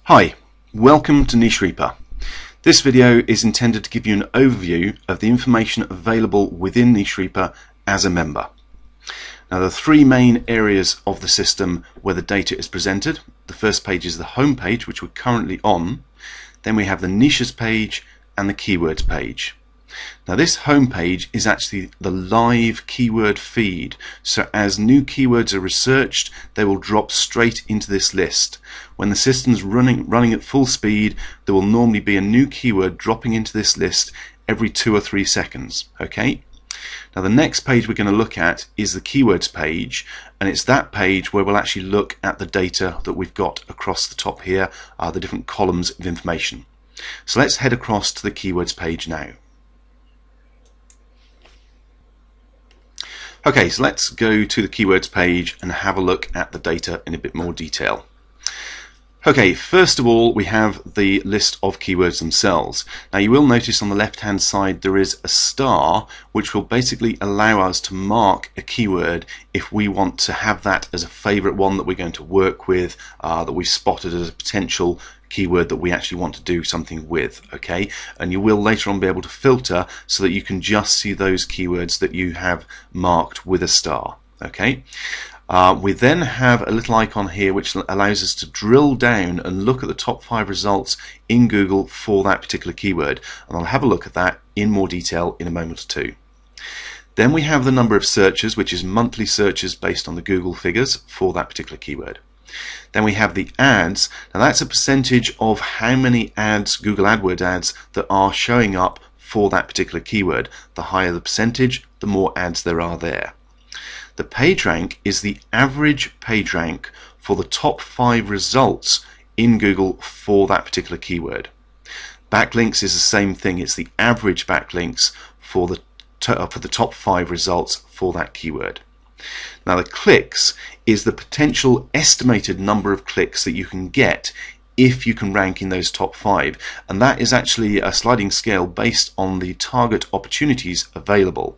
Hi, welcome to NicheReaper. This video is intended to give you an overview of the information available within NicheReaper as a member. Now, there are three main areas of the system where the data is presented. The first page is the home page, which we're currently on. Then we have the niches page and the keywords page. Now, this home page is actually the live keyword feed. So as new keywords are researched, they will drop straight into this list. When the system's running at full speed, there will normally be a new keyword dropping into this list every 2 or 3 seconds. Okay? Now, the next page we're going to look at is the keywords page, and it's that page where we'll actually look at the data that we've got across the top here, the different columns of information. So let's head across to the keywords page now. Okay, so let's go to the keywords page and have a look at the data in a bit more detail. Okay, first of all, we have the list of keywords themselves. Now, you will notice on the left hand side there is a star which will basically allow us to mark a keyword if we want to have that as a favorite one that we're going to work with, that we've spotted as a potential keyword that we actually want to do something with. Okay, and you will later on be able to filter so that you can just see those keywords that you have marked with a star. Okay. We then have a little icon here which allows us to drill down and look at the top 5 results in Google for that particular keyword, and I'll have a look at that in more detail in a moment or two. Then we have the number of searches, which is monthly searches based on the Google figures for that particular keyword. Then we have the ads. Now, that's a percentage of how many ads, Google AdWords ads, that are showing up for that particular keyword. The higher the percentage, the more ads there are there. The page rank is the average page rank for the top 5 results in Google for that particular keyword. Backlinks is the same thing. It's the average backlinks for the top 5 results for that keyword. Now, the clicks is the potential estimated number of clicks that you can get if you can rank in those top 5, and that is actually a sliding scale based on the target opportunities available.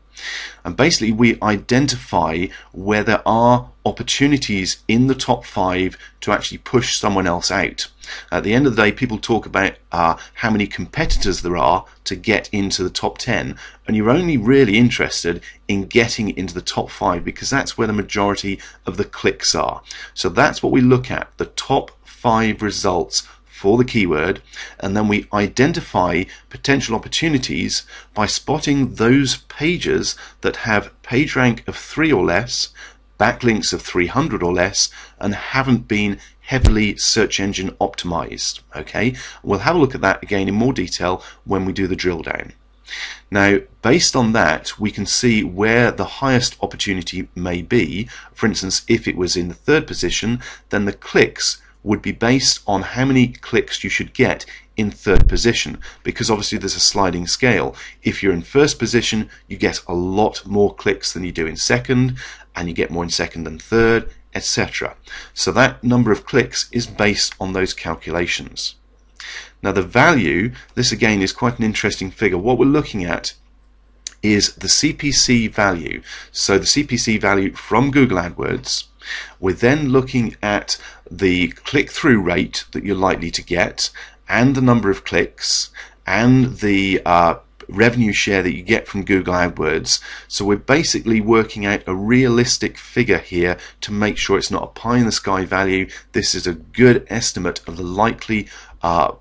And basically, we identify where there are opportunities in the top 5 to actually push someone else out. At the end of the day, people talk about how many competitors there are to get into the top 10, and you're only really interested in getting into the top 5 because that's where the majority of the clicks are. So that's what we look at, the top 5 results for the keyword, and then we identify potential opportunities by spotting those pages that have page rank of 3 or less, backlinks of 300 or less, and haven't been heavily search engine optimized. Okay, we'll have a look at that again in more detail when we do the drill down. Now, based on that, we can see where the highest opportunity may be. For instance, if it was in the 3rd position, then the clicks would be based on how many clicks you should get in 3rd position, because obviously there's a sliding scale. If you're in 1st position, you get a lot more clicks than you do in 2nd, and you get more in 2nd and 3rd, etc. So that number of clicks is based on those calculations. Now, the value, this again is quite an interesting figure. What we're looking at is the CPC value. So the CPC value from Google AdWords. We're then looking at the click-through rate that you're likely to get, and the number of clicks, and the revenue share that you get from Google AdWords. So we're basically working out a realistic figure here to make sure it's not a pie-in-the-sky value. This is a good estimate of the likely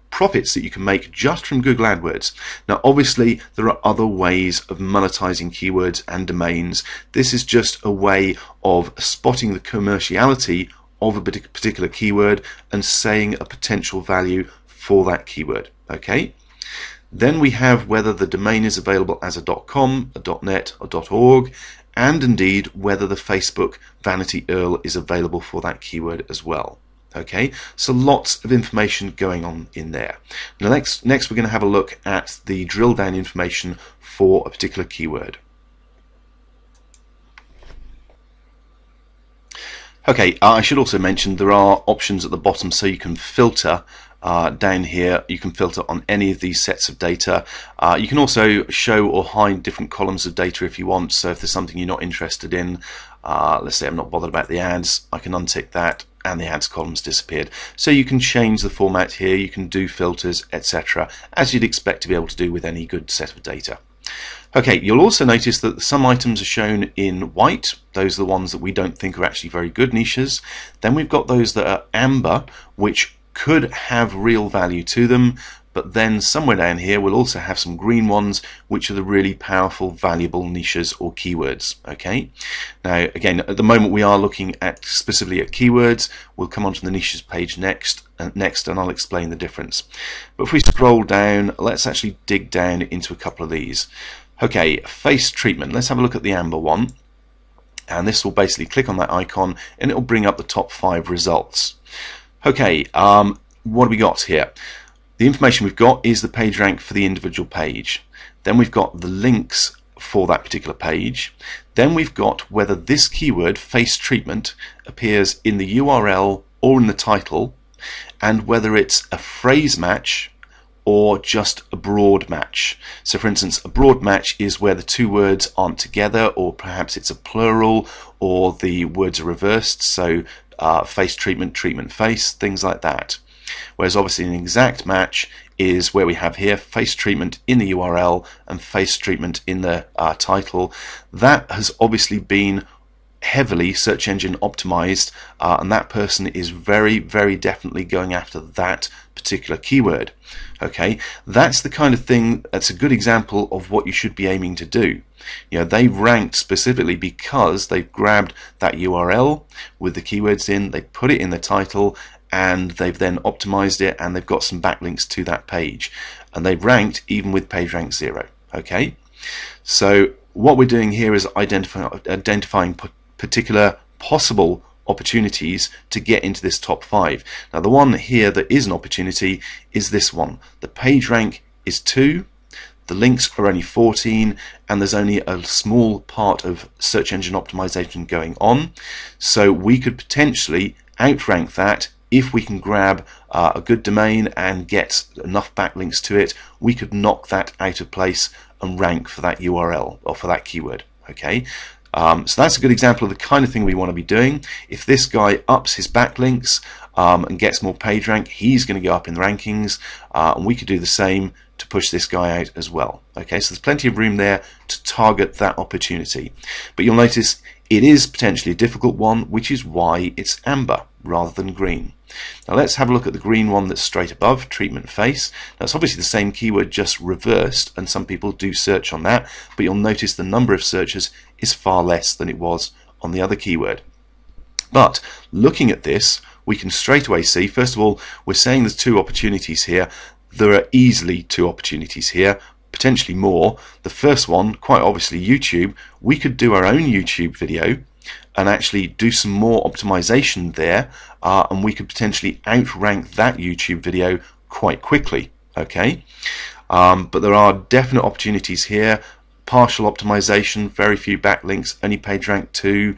profits that you can make just from Google AdWords. Now, obviously, there are other ways of monetizing keywords and domains. This is just a way of spotting the commerciality of a particular keyword and saying a potential value for that keyword. Okay. Then we have whether the domain is available as a .com, a .net, or .org, and indeed whether the Facebook vanity URL is available for that keyword as well. Okay, so lots of information going on in there. Now, next we're going to have a look at the drill down information for a particular keyword. Okay, I should also mention there are options at the bottom so you can filter down here. You can filter on any of these sets of data. You can also show or hide different columns of data if you want. So if there's something you're not interested in, let's say I'm not bothered about the ads, I can untick that and the ads columns disappeared. So you can change the format here, you can do filters, etc., as you'd expect to be able to do with any good set of data. Okay, you'll also notice that some items are shown in white. Those are the ones that we don't think are actually very good niches. Then we've got those that are amber, which could have real value to them, but then somewhere down here we'll also have some green ones, which are the really powerful, valuable niches or keywords. Okay, now again, at the moment we are looking at specifically at keywords. We'll come onto the niches page next, and I'll explain the difference. But if we scroll down, let's actually dig down into a couple of these. Okay, face treatment. Let's have a look at the amber one, and this will basically click on that icon and it will bring up the top 5 results. Okay, what have we got here? The information we've got is the page rank for the individual page. Then we've got the links for that particular page. Then we've got whether this keyword, face treatment, appears in the URL or in the title, and whether it's a phrase match or just a broad match. So for instance, a broad match is where the two words aren't together, or perhaps it's a plural, or the words are reversed, so face treatment, treatment face, things like that. Whereas obviously an exact match is where we have here face treatment in the URL and face treatment in the title. That has obviously been heavily search engine optimized, and that person is very, very definitely going after that particular keyword. Okay, that's the kind of thing, that's a good example of what you should be aiming to do. You know, they've ranked specifically because they've grabbed that URL with the keywords in, they put it in the title, and they've then optimized it, and they've got some backlinks to that page, and they've ranked even with PageRank 0. Okay, so what we're doing here is identifying particular possible opportunities to get into this top 5. Now the one here that is an opportunity is this one. The page rank is 2, the links are only 14, and there's only a small part of search engine optimization going on. So we could potentially outrank that if we can grab a good domain and get enough backlinks to it. We could knock that out of place and rank for that URL or for that keyword. Okay. So that's a good example of the kind of thing we want to be doing. If this guy ups his backlinks and gets more page rank, he's going to go up in the rankings, and we could do the same to push this guy out as well. Okay, so there's plenty of room there to target that opportunity. But you'll notice it is potentially a difficult one, which is why it's amber rather than green. Now let's have a look at the green one that's straight above, treatment face. Now it's obviously the same keyword, just reversed, and some people do search on that, but you'll notice the number of searches is far less than it was on the other keyword. But looking at this, we can straight away see, first of all, we're saying there's 2 opportunities here. There are easily 2 opportunities here, potentially more. The first one, quite obviously YouTube. We could do our own YouTube video and actually do some more optimization there, and we could potentially outrank that YouTube video quite quickly. Okay, but there are definite opportunities here. Partial optimization, very few backlinks, only page rank 2.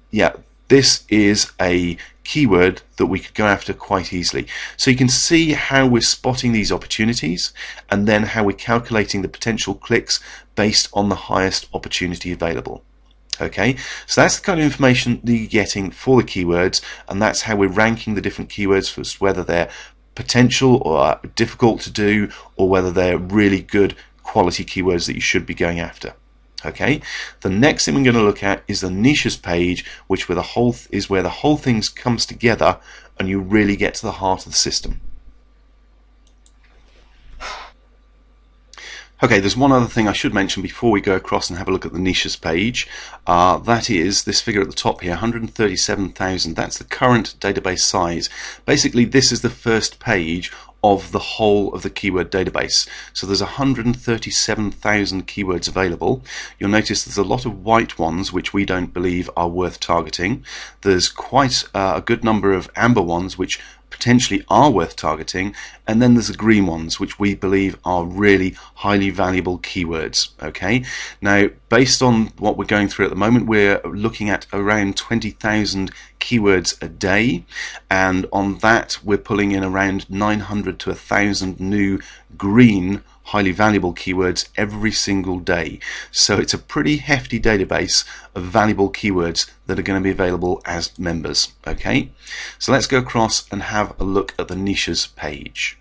Yeah, this is a keyword that we could go after quite easily. So you can see how we're spotting these opportunities, and then how we're calculating the potential clicks based on the highest opportunity available. Okay, so that's the kind of information that you're getting for the keywords, and that's how we're ranking the different keywords for whether they're potential or difficult to do, or whether they're really good quality keywords that you should be going after. Okay, the next thing we're going to look at is the niches page, which where the whole thing comes together and you really get to the heart of the system. Okay, there's one other thing I should mention before we go across and have a look at the niches page. That is this figure at the top here, 137,000. That's the current database size. Basically, this is the first page of the whole of the keyword database. So there's 137,000 keywords available. You'll notice there's a lot of white ones which we don't believe are worth targeting. There's quite a good number of amber ones which potentially are worth targeting, and then there's the green ones which we believe are really highly valuable keywords. Okay, now based on what we're going through at the moment, we're looking at around 20,000 keywords a day, and on that we're pulling in around 900 to 1,000 new green highly valuable keywords every single day. So it's a pretty hefty database of valuable keywords that are going to be available as members. Okay, so let's go across and have a look at the niches page.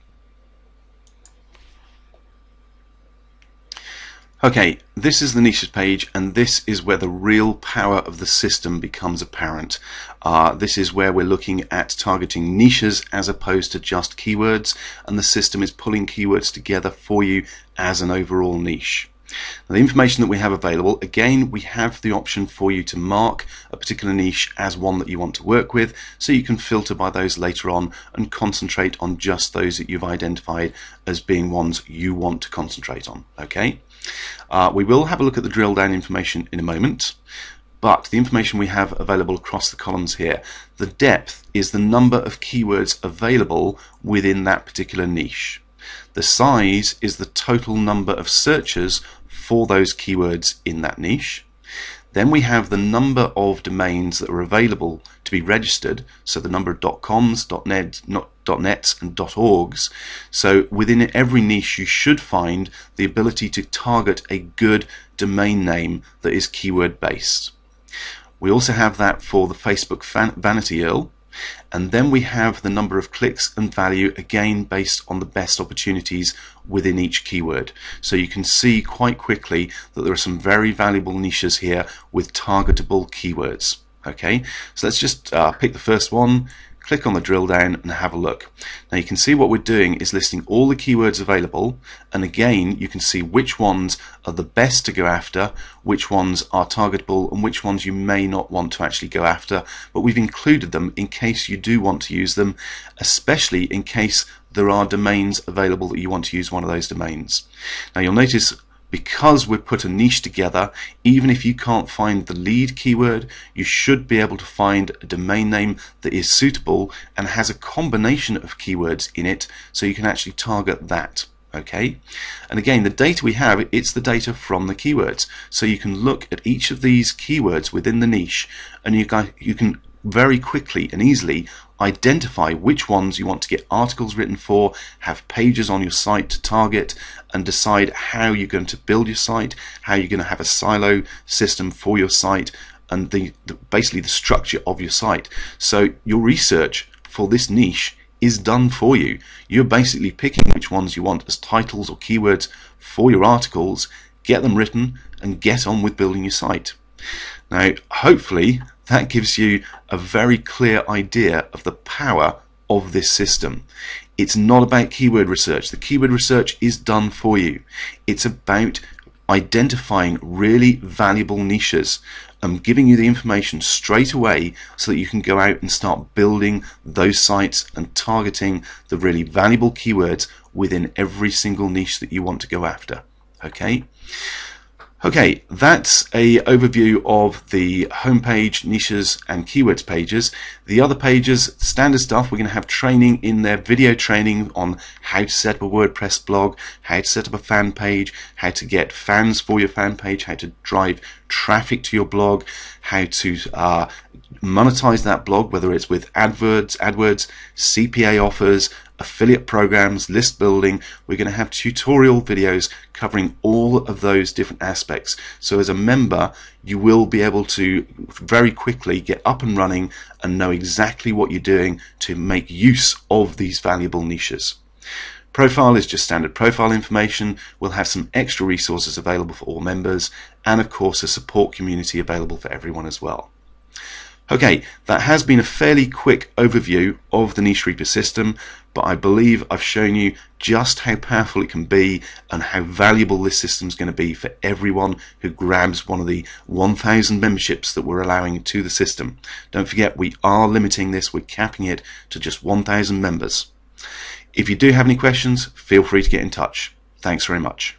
Okay, this is the niches page, and this is where the real power of the system becomes apparent. This is where we're looking at targeting niches as opposed to just keywords, and the system is pulling keywords together for you as an overall niche. Now, the information that we have available, again, we have the option for you to mark a particular niche as one that you want to work with, so you can filter by those later on and concentrate on just those that you've identified as being ones you want to concentrate on. Okay, we will have a look at the drill down information in a moment, but the information we have available across the columns here, the depth is the number of keywords available within that particular niche. The size is the total number of searches for those keywords in that niche. Then we have the number of domains that are available to be registered, so the number of .coms, .nets and .orgs. So within every niche you should find the ability to target a good domain name that is keyword based. We also have that for the Facebook vanity URL. And then we have the number of clicks and value, again based on the best opportunities within each keyword. So you can see quite quickly that there are some very valuable niches here with targetable keywords. Okay, so let's just pick the first one, click on the drill down and have a look. Now you can see what we're doing is listing all the keywords available, and again you can see which ones are the best to go after, which ones are targetable and which ones you may not want to actually go after, but we've included them in case you do want to use them, especially in case there are domains available that you want to use one of those domains. Now you'll notice, because we've put a niche together, even if you can't find the lead keyword, you should be able to find a domain name that is suitable and has a combination of keywords in it, so you can actually target that. Okay, and again, the data we have, it's the data from the keywords, so you can look at each of these keywords within the niche, and you can very quickly and easily identify which ones you want to get articles written for, have pages on your site to target, and decide how you're going to build your site, how you're going to have a silo system for your site, and basically the structure of your site. So your research for this niche is done for you. You're basically picking which ones you want as titles or keywords for your articles, get them written, and get on with building your site. Now, hopefully that gives you a very clear idea of the power of this system. It's not about keyword research. The keyword research is done for you. It's about identifying really valuable niches and giving you the information straight away so that you can go out and start building those sites and targeting the really valuable keywords within every single niche that you want to go after. Okay? Okay, that's a overview of the homepage, niches and keywords pages. The other pages, standard stuff, we're going to have training in there, video training on how to set up a WordPress blog, how to set up a fan page, how to get fans for your fan page, how to drive traffic to your blog, how to monetize that blog, whether it's with AdWords, CPA offers, affiliate programs, list building. We're going to have tutorial videos covering all of those different aspects. So as a member, you will be able to very quickly get up and running and know exactly what you're doing to make use of these valuable niches. Profile is just standard profile information. We'll have some extra resources available for all members, and of course a support community available for everyone as well. Okay, that has been a fairly quick overview of the NicheReaper system, but I believe I've shown you just how powerful it can be and how valuable this system is going to be for everyone who grabs one of the 1,000 memberships that we're allowing to the system. Don't forget, we are limiting this, we're capping it to just 1,000 members. If you do have any questions, feel free to get in touch. Thanks very much.